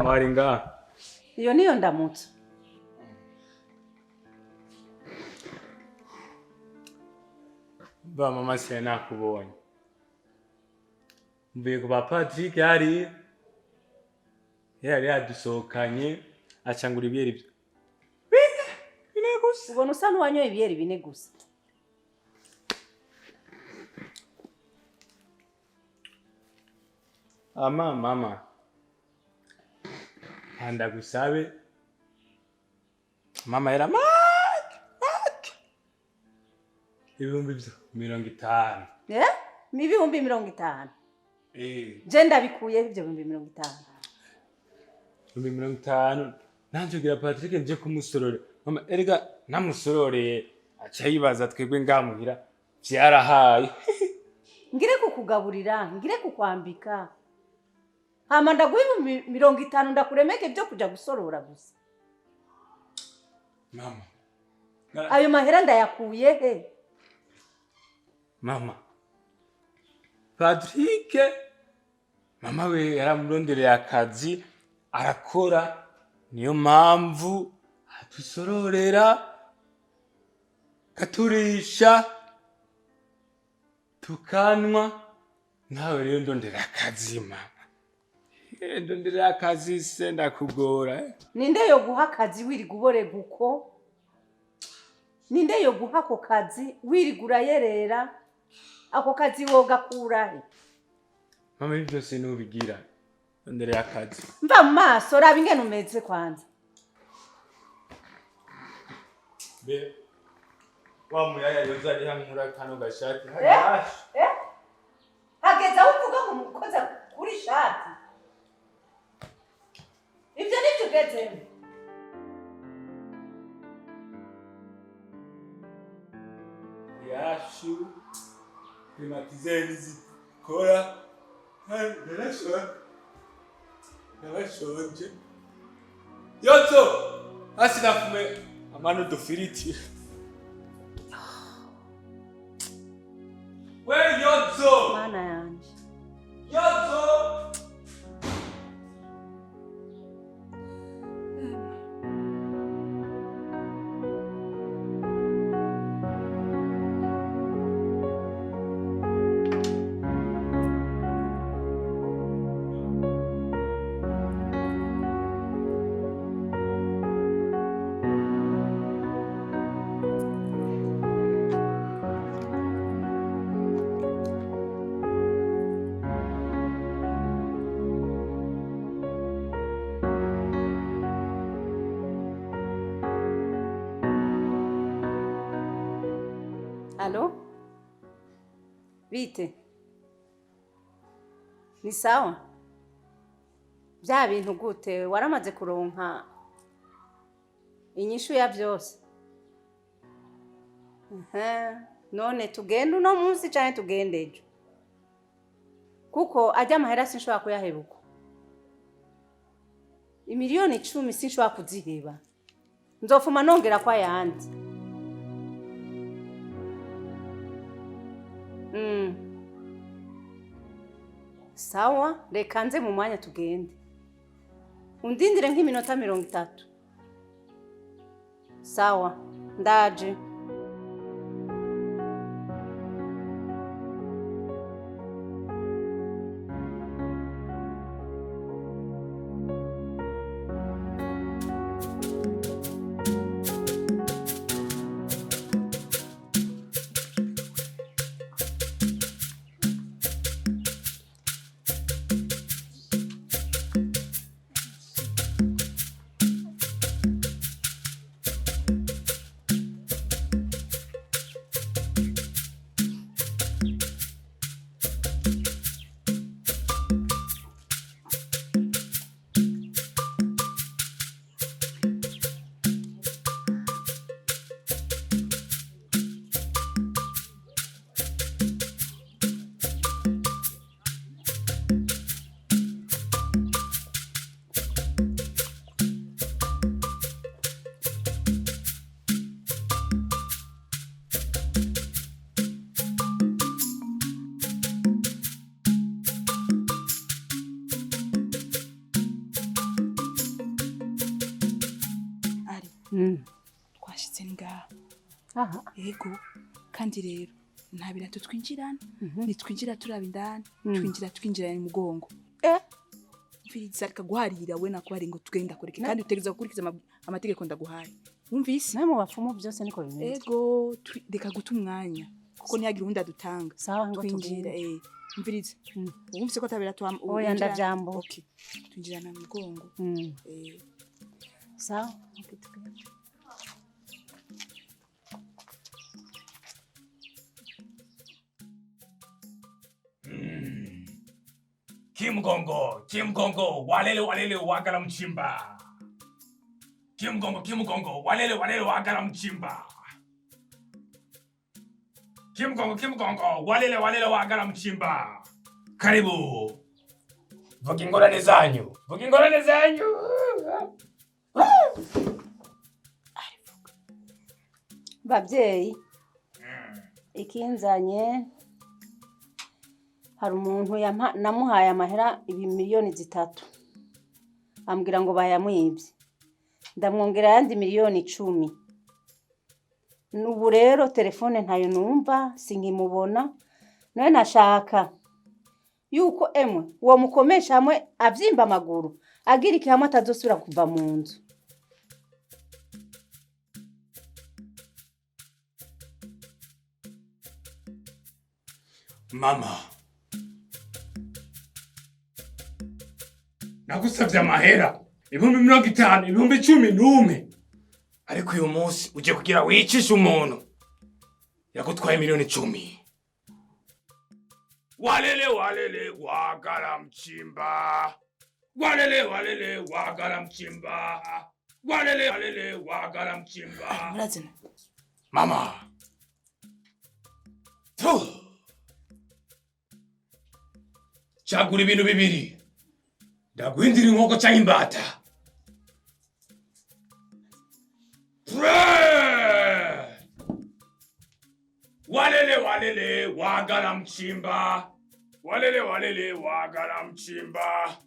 mama ari ngaha. Iyo niyo ndamutse. Ba mama se nakubonye. Mvuye ku ba Patrick yari yadusohokanye acangura ibyeri byo. Bine gusa. Ubona usa n'uwanyoye ibyeri bine gusa. Mama. Anda gusabe. Mama era mat. Ibihumbi 50. Ibihumbi 50. Je ndabikuye ibyo 50. 50. Nanjugira Patrick nje kumusorore. Mama erega namusororeye aca yibaza twebwe ngamuhira byarahaye. Ngire kukugaburira, ngire kukwambika. Hama ndaguha 50 ndakuremeke byo kuja gusorora gusa. Mama. Ayo mahera ndayakuye he? Mama. Patrick mama we yaramurondereye akazi arakora niyo mpamvu atusororera katurisha tukanwa nawe rero ndondera akazi mama. Ndondera akazi se ndakugora. Ninde yo guha akazi wiri gubore guko? Ninde yo guha ko kazi wiri gurayerera? Ako kazi woga kurahe? Mama ibyo se nubigira. Ndondera akazi. Mva maso raba ingene umeze kwanza. Be wa muyaya yoza ari hankura kano gashati. Hageza uvuga ngo mukoza kuri shati. Ibyo nibyo ugezemo. Yashu primatizeni zikora narashonje yoto asinafume amano dufiriti we yoto Mana yanje yoto Allo? Bite? Ni sawa? Bya bintu gute waramaze kuronka inyishu ya byose? None tugende uno munsi cyane tugende ejo. Kuko ajya amahera sinshobora kuyahebuka. Imiliyoni 10 sinshobora kuziheba. Nzofuma nongera kwa yandi. Sawa, reka nze mu mwanya tugende. Undindire nk'iminota 30. Sawa, ndaje. twashitse ngaha aha yego kandi rero nta birato twinjirana nitwinjira turaba indani twinjira mu mugongo mviriza reka guharira we nakuhari ngo tugenda kureke kandi utegeza gukurikiza amategeko ndaguhaye wumvise nawe mu bapfumu byose niko bimeze yego reka guta umwanya kuko ntiyagira uwundi adutanga sawa ngo twinjira mviriza wumvise ko atabira tu oya ndavyambo okay twinjirana mu mugongo sawa Kimgongo, walele wagala mchimba. Kimgongo, walele wagala mchimba. Kimgongo, walele wagala mchimba. Karibu. Vugingorane zanyu. Bavyeyi ikinzanye hari umuntu namuhaye amahera 2,000,000 ambwira ngo bayamwibye ndamwongera yandi 10,000,000 nubu rero telefone ntayo numva sinkimubona nawe nashaka yuko emwe uwo mukomesha hamwe avyimba amaguru agira iki hamwe atazosubira kuva mu nzu. Mama, nagusavye amahera 50,000, 11,000, ariko uyu munsi uje kugira wicisha umuntu yagutwaye 10,000,000. Walele wagala mchimba. Walele wagala mchimba. Walele wagala mchimba. murazina Mama. Tuh. Chagura ibintu bibiri. Ndaguhindira inkoko cyangwa imbata. Walele wagala mchimba. Walele wagala mchimba.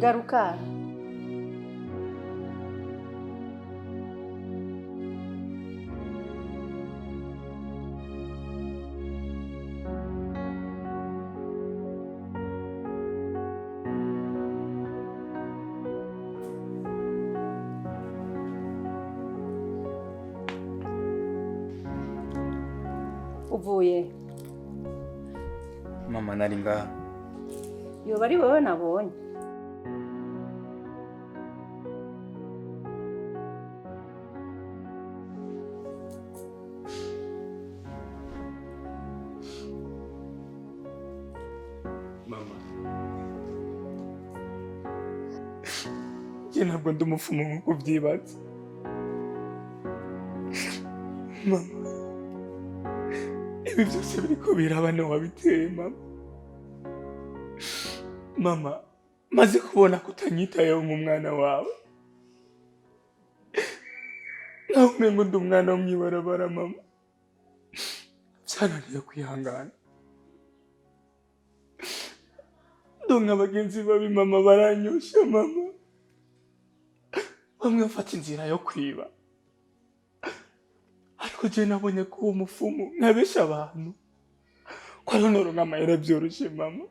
garuka. Uvuye. Mama nari ngaha. Yoba ari wowe nabonye. Mama. Je ntabwo ndi umufumu nk'uko ubyibaza. Mama. Ibi byose biriko biraba ni wabiteye mama. Mama, maze kubona ko utanyitayeho nk'umwana wawe. Nawe umengo ndi umwana wo mwibarabara mama. Byananiye kwihangana. Ndonka abagenzi babi mama baranyosha mama. Bamwe bafata inzira yo kwiba. Ariko je nabonye ko uwo mufumu nkabesha abantu. Ko noronka amahera byoroshye mama.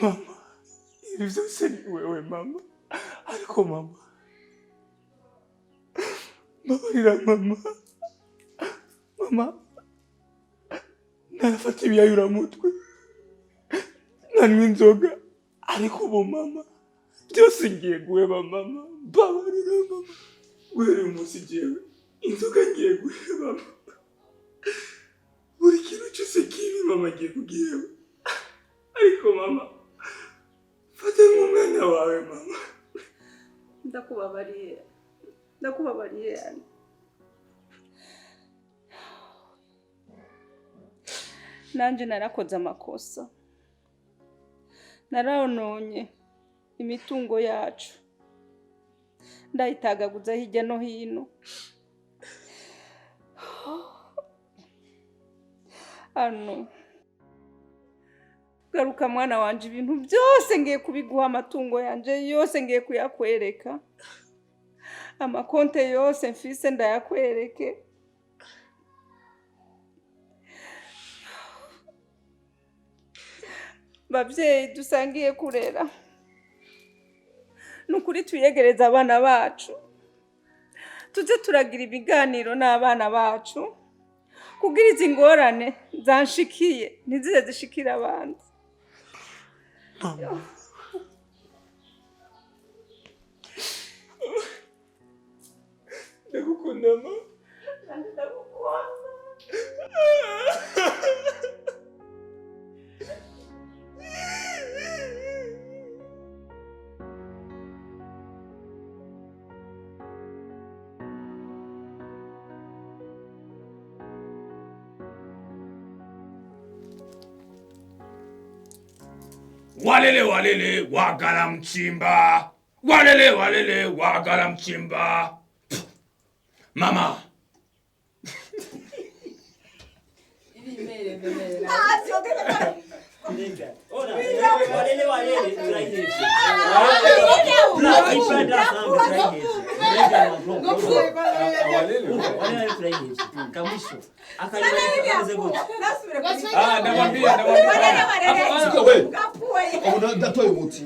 Mama, ibi byose ni wewe mama. Ariko mama. Mbabarira mama. Mama. Narafata ibiyayuramutwe. Nanywa inzoga. Ariko ubu mama. Byose ngiye guheba mama. Mbabarira mama. Guhera uyu munsi jewe. Inzoga ngiye guheba mama. Buri kintu cyose kibi mama ngiye kugiheba. Ariko mama. Fata nk'umwana wawe mama. Ndakubabariye. Ndakubabariye yani. Nanje narakoze amakosa. Narononye imitungo yacu. Ndayitagaguza hirya no hino. Ano. Garuka mwana wanje ibintu byose ngiye kubiguha amatungo yanje yose ngiye kuyakwereka. Amakonte yose mfise ndayakwereke. Bavyeyi dusangiye kurera. Nukuri tuyegereza abana bacu. Tuje turagira ibiganiro n'abana bacu. Kugira izi ngorane zanshikiye ntizize zishikira abandi. Ndagukunda mama. Ndagukunda. Walele walele wagala mchimba. Walele walele wagala mchimba. Mama. Walele walele turayiheje. Kamisho akanywa gute? Ndabambia. Ndatoye umuti.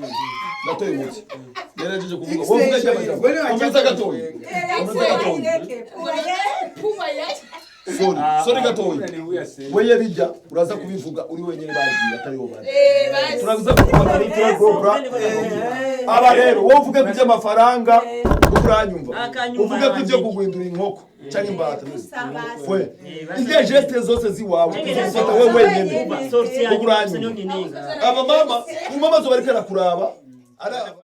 Yarajeje kuvuga. Wovuga cyabira. Komeza gatoye. Sorry gatoye. Weye bijya uraza kubivuga uri wenyine bagiye atari wo bari. Turavuza kuvuga ari turagobra. Aba rero wovuge kujya amafaranga ukuranyumva. Uvuge kujya kugwindura inkoko cyangwa imbata. We. Ize geste zose ziwawe uzifata we wenyine. Ukuranyumva. Aba mama, umama zo barikana kuraba. Ara